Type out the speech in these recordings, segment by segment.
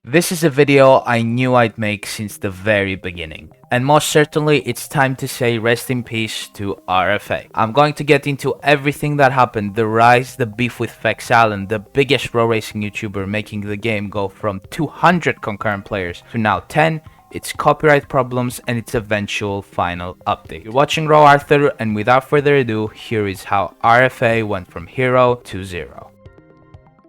This is a video I knew I'd make since the very beginning. And most certainly, it's time to say rest in peace to RFA. I'm going to get into everything that happened, the rise, the beef with FRA, the biggest row racing YouTuber making the game go from 200 concurrent players to now 10, its copyright problems, and its eventual final update. You're watching Raw Arthur, and without further ado, here is how RFA went from hero to zero.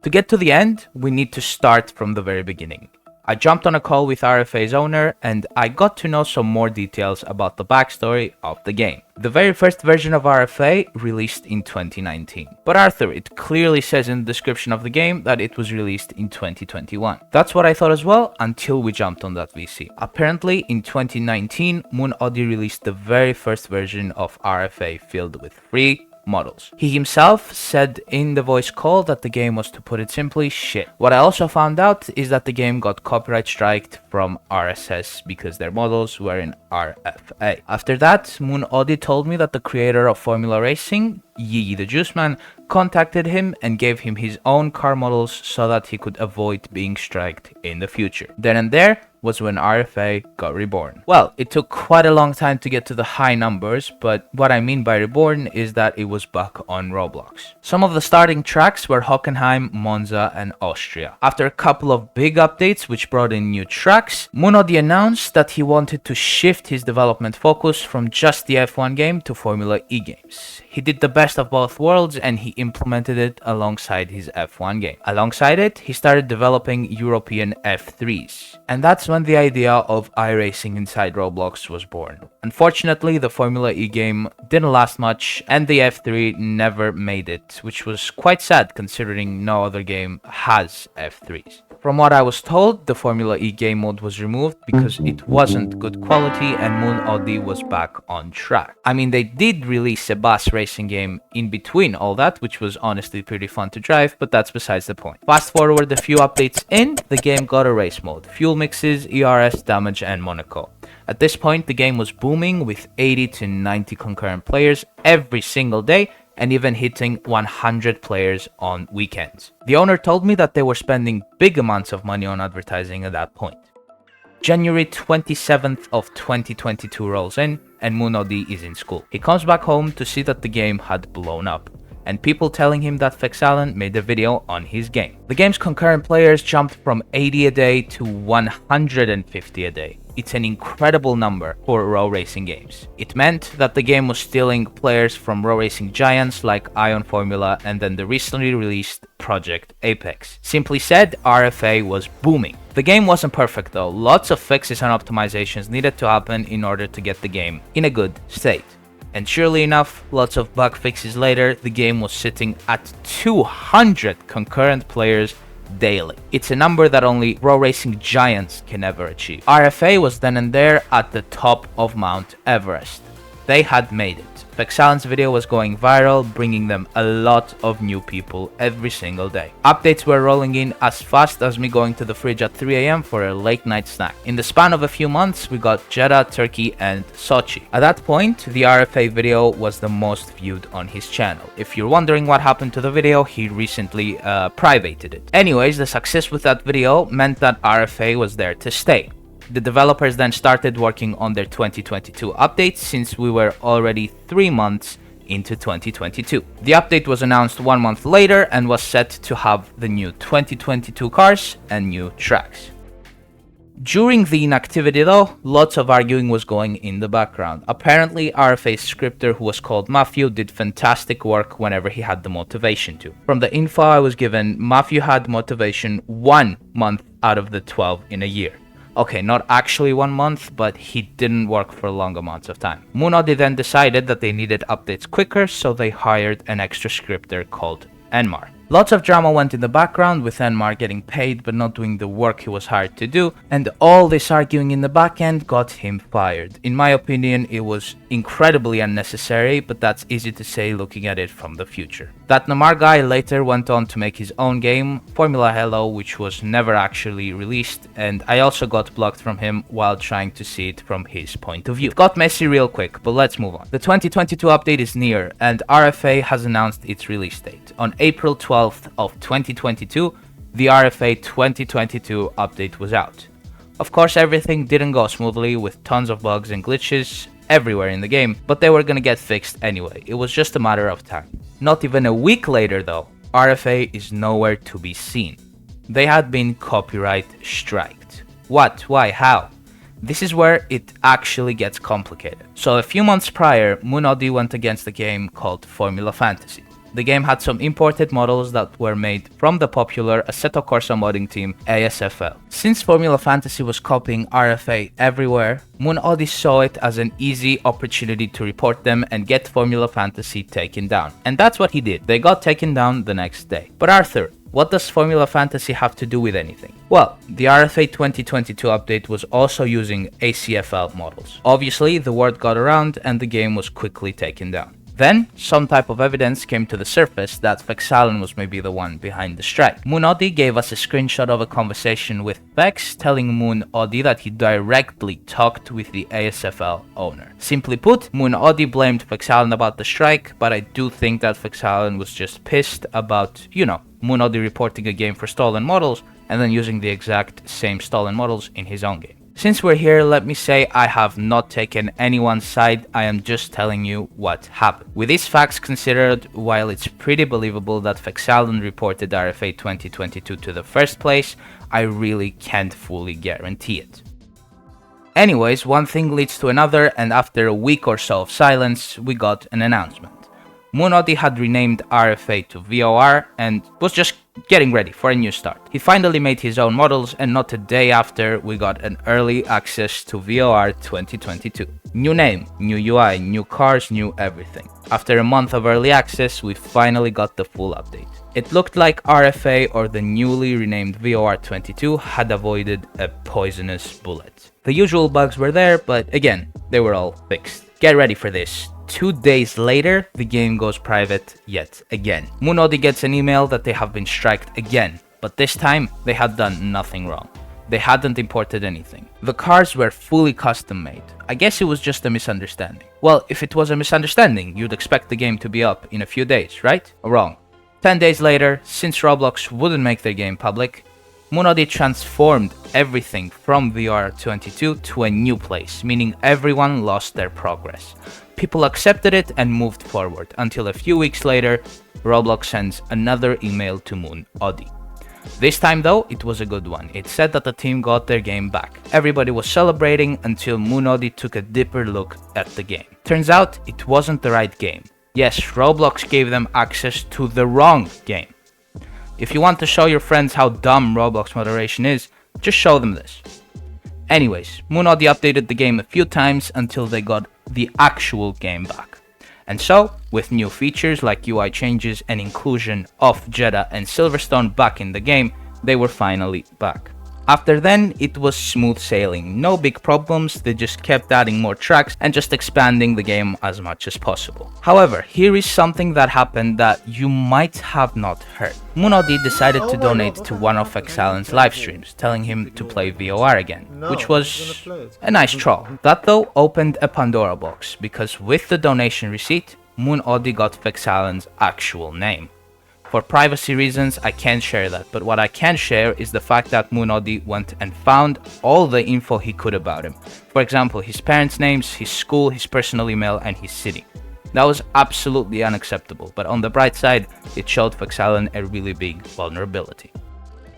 To get to the end, we need to start from the very beginning. I jumped on a call with RFA's owner and I got to know some more details about the backstory of the game. The very first version of RFA released in 2019. But Arthur, it clearly says in the description of the game that it was released in 2021. That's what I thought as well until we jumped on that VC. Apparently in 2019, Moon Audi released the very first version of RFA filled with free models. He himself said in the voice call that the game was, to put it simply, shit. What I also found out is that the game got copyright striked from RSS because their models were in RFA. After that, Moon Audi told me that the creator of Formula Racing, Yi the Juice Man, contacted him and gave him his own car models so that he could avoid being striked in the future. Then and there was when RFA got reborn. Well, it took quite a long time to get to the high numbers, but what I mean by reborn is that it was back on Roblox. Some of the starting tracks were Hockenheim, Monza, and Austria. After a couple of big updates which brought in new tracks, Moon Audi announced that he wanted to shift his development focus from just the F1 game to Formula E games. He did the best of both worlds and he implemented it alongside his F1 game. Alongside it, he started developing European F3s. And that's when the idea of iRacing inside Roblox was born. Unfortunately, the Formula E game didn't last much and the F3 never made it, which was quite sad considering no other game has F3s. From what I was told, the Formula E game mode was removed because it wasn't good quality and Moon Audi was back on track. I mean, they did release a bus racing game in between all that, which was honestly pretty fun to drive, but that's besides the point. Fast forward a few updates in, the game got a race mode, fuel mixes, ERS, damage, and Monaco. At this point, the game was booming with 80 to 90 concurrent players every single day, and even hitting 100 players on weekends. The owner told me that they were spending big amounts of money on advertising at that point. January 27th of 2022 rolls in, and Moon Audi is in school. He comes back home to see that the game had blown up, and people telling him that FRA made a video on his game. The game's concurrent players jumped from 80 a day to 150 a day. It's an incredible number for row racing games. It meant that the game was stealing players from row racing giants like Ion Formula and then the recently released Project Apex. Simply said, RFA was booming. The game wasn't perfect though. Lots of fixes and optimizations needed to happen in order to get the game in a good state. And surely enough, lots of bug fixes later, the game was sitting at 200 concurrent players daily. It's a number that only row racing giants can ever achieve. RFA was then and there at the top of Mount Everest. They had made it. FRA's video was going viral, bringing them a lot of new people every single day. Updates were rolling in as fast as me going to the fridge at 3 AM for a late night snack. In the span of a few months, we got Jeddah, Turkey, and Sochi. At that point, the RFA video was the most viewed on his channel. If you're wondering what happened to the video, he recently privated it. Anyways, the success with that video meant that RFA was there to stay. The developers then started working on their 2022 updates since we were already 3 months into 2022. The update was announced 1 month later and was set to have the new 2022 cars and new tracks. During the inactivity though, lots of arguing was going in the background. Apparently, RFA's scripter, who was called Matthew, did fantastic work whenever he had the motivation to. From the info I was given, Matthew had motivation 1 month out of the 12 in a year. Okay, not actually 1 month, but he didn't work for long amounts of time. Moon Audi then decided that they needed updates quicker, so they hired an extra scripter called Enmar. Lots of drama went in the background, with Enmar getting paid but not doing the work he was hired to do, and all this arguing in the back end got him fired. In my opinion, it was incredibly unnecessary, but that's easy to say looking at it from the future. That Namar guy later went on to make his own game, Formula Hello, which was never actually released, and I also got blocked from him while trying to see it from his point of view. It got messy real quick, but let's move on. The 2022 update is near, and RFA has announced its release date. On April 12th of 2022, the RFA 2022 update was out. Of course, everything didn't go smoothly with tons of bugs and glitches everywhere in the game, but they were gonna get fixed anyway. It was just a matter of time. Not even a week later though, RFA is nowhere to be seen. They had been copyright striked. What? Why? How? This is where it actually gets complicated. So a few months prior, Munodi went against a game called Formula Fantasy. The game had some imported models that were made from the popular Assetto Corsa modding team ASFL. Since Formula Fantasy was copying RFA everywhere, Munodi saw it as an easy opportunity to report them and get Formula Fantasy taken down. And that's what he did. They got taken down the next day. But Arthur, what does Formula Fantasy have to do with anything? Well, the RFA 2022 update was also using ACFL models. Obviously, the word got around and the game was quickly taken down. Then, some type of evidence came to the surface that Fexalen was maybe the one behind the strike. Munodi gave us a screenshot of a conversation with Fex telling Munodi that he directly talked with the ASFL owner. Simply put, Munodi blamed Fexalen about the strike, but I do think that Fexalen was just pissed about, Munodi reporting a game for stolen models and then using the exact same stolen models in his own game. Since we're here, let me say I have not taken anyone's side, I am just telling you what happened. With these facts considered, while it's pretty believable that Fexalen reported RFA 2022 to the first place, I really can't fully guarantee it. Anyways, one thing leads to another, and after a week or so of silence, we got an announcement. Munodi had renamed RFA to VOR and was just getting ready for a new start. He finally made his own models, and not a day after, we got an early access to VOR 2022. New name, new UI, new cars, new everything. After a month of early access, we finally got the full update. It looked like RFA, or the newly renamed VOR 22, had avoided a poisonous bullet. The usual bugs were there, but again, they were all fixed. Get ready for this. 2 days later, the game goes private yet again. Munodi gets an email that they have been striked again, but this time they had done nothing wrong. They hadn't imported anything. The cars were fully custom made. I guess it was just a misunderstanding. Well, if it was a misunderstanding, you'd expect the game to be up in a few days, right? Wrong. 10 days later, since Roblox wouldn't make their game public, Munodi transformed everything from VR22 to a new place, meaning everyone lost their progress. People accepted it and moved forward, until a few weeks later, Roblox sends another email to Munodi. This time though, it was a good one. It said that the team got their game back. Everybody was celebrating until Munodi took a deeper look at the game. Turns out, it wasn't the right game. Yes, Roblox gave them access to the wrong game. If you want to show your friends how dumb Roblox moderation is, just show them this. Anyways, Munodi updated the game a few times until they got the actual game back. And so, with new features like UI changes and inclusion of Jeddah and Silverstone back in the game, they were finally back. After then, it was smooth sailing, no big problems, they just kept adding more tracks and just expanding the game as much as possible. However, here is something that happened that you might have not heard. Munodi decided to donate to one of Fexalen's live streams, telling him to play VOR again, which was a nice troll. That though opened a Pandora box, because with the donation receipt, Munodi got Fexalen's actual name. For privacy reasons, I can't share that, but what I can share is the fact that Munodi went and found all the info he could about him. For example, his parents' names, his school, his personal email, and his city. That was absolutely unacceptable, but on the bright side, it showed Fexalen a really big vulnerability.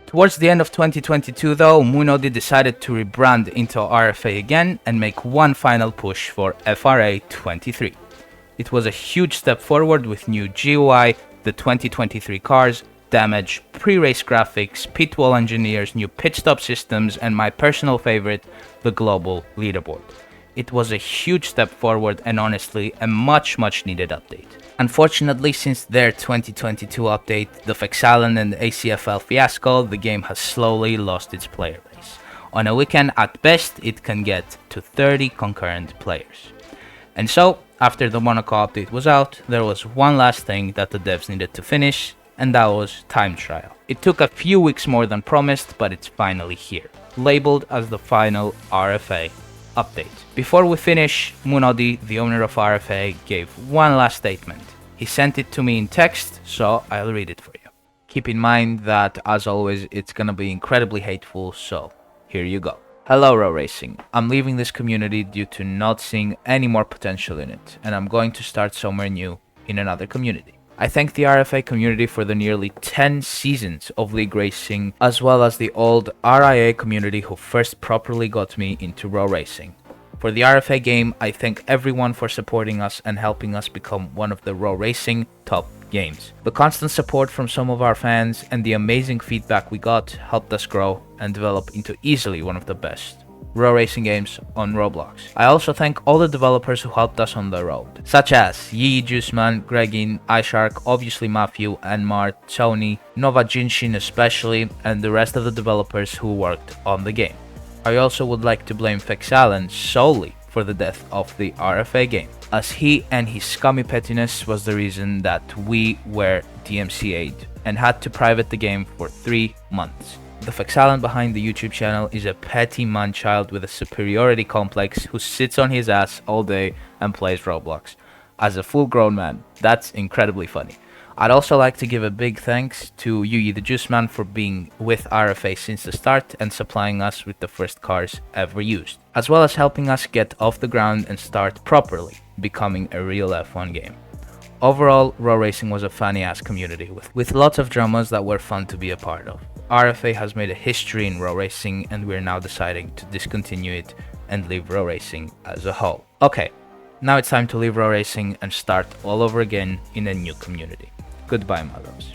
Towards the end of 2022 though, Munodi decided to rebrand into RFA again and make one final push for FRA 23. It was a huge step forward with new GUI, the 2023 cars, damage, pre-race graphics, pit wall engineers, new pit stop systems, and my personal favorite, the global leaderboard. It was a huge step forward and honestly a much needed update. Unfortunately, since their 2022 update, the Fexalen and ACFL fiasco, the game has slowly lost its player base. On a weekend, at best, it can get to 30 concurrent players. And so, after the Monaco update was out, there was one last thing that the devs needed to finish, and that was time trial. It took a few weeks more than promised, but it's finally here, labeled as the final RFA update. Before we finish, Munodi, the owner of RFA, gave one last statement. He sent it to me in text, so I'll read it for you. Keep in mind that, as always, it's gonna be incredibly hateful, so here you go. Hello, Row Racing. I'm leaving this community due to not seeing any more potential in it, and I'm going to start somewhere new in another community. I thank the RFA community for the nearly 10 seasons of League Racing, as well as the old RIA community who first properly got me into Row Racing. For the RFA game, I thank everyone for supporting us and helping us become one of the Row Racing top games. The constant support from some of our fans and the amazing feedback we got helped us grow and develop into easily one of the best Row Racing games on Roblox. I also thank all the developers who helped us on the road, such as Yi Juiceman, Gregin, iShark, obviously Matthew, Enmar, Tony, Nova Jinshin especially, and the rest of the developers who worked on the game. I also would like to blame Fexalen solely for the death of the RFA game, as he and his scummy pettiness was the reason that we were DMCA'd and had to private the game for 3 months. The Fexalen behind the YouTube channel is a petty man-child with a superiority complex who sits on his ass all day and plays Roblox. As a full-grown man, that's incredibly funny. I'd also like to give a big thanks to Yuyi the Juice Man for being with RFA since the start and supplying us with the first cars ever used, as well as helping us get off the ground and start properly becoming a real F1 game. Overall, Row Racing was a funny-ass community with lots of dramas that were fun to be a part of. RFA has made a history in Row Racing, and we're now deciding to discontinue it and leave Row Racing as a whole. Okay, now it's time to leave Row Racing and start all over again in a new community. Goodbye, my loves.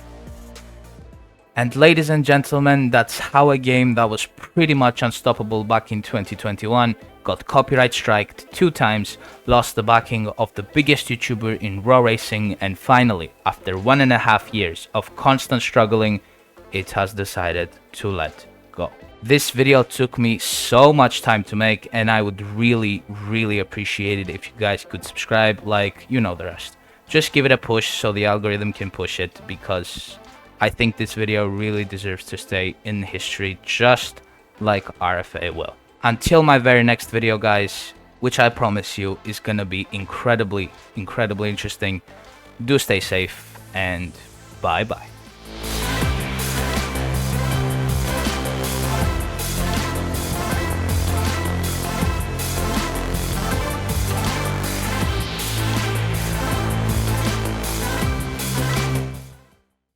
And ladies and gentlemen, that's how a game that was pretty much unstoppable back in 2021 got copyright striked 2 times, lost the backing of the biggest YouTuber in Row Racing, and finally, after 1.5 years of constant struggling, it has decided to let go. This video took me so much time to make, and I would really appreciate it if you guys could subscribe, like, you know the rest. Just give it a push so the algorithm can push it, because I think this video really deserves to stay in history just like RFA will. Until my very next video, guys, which I promise you is gonna be incredibly interesting, do stay safe and bye bye.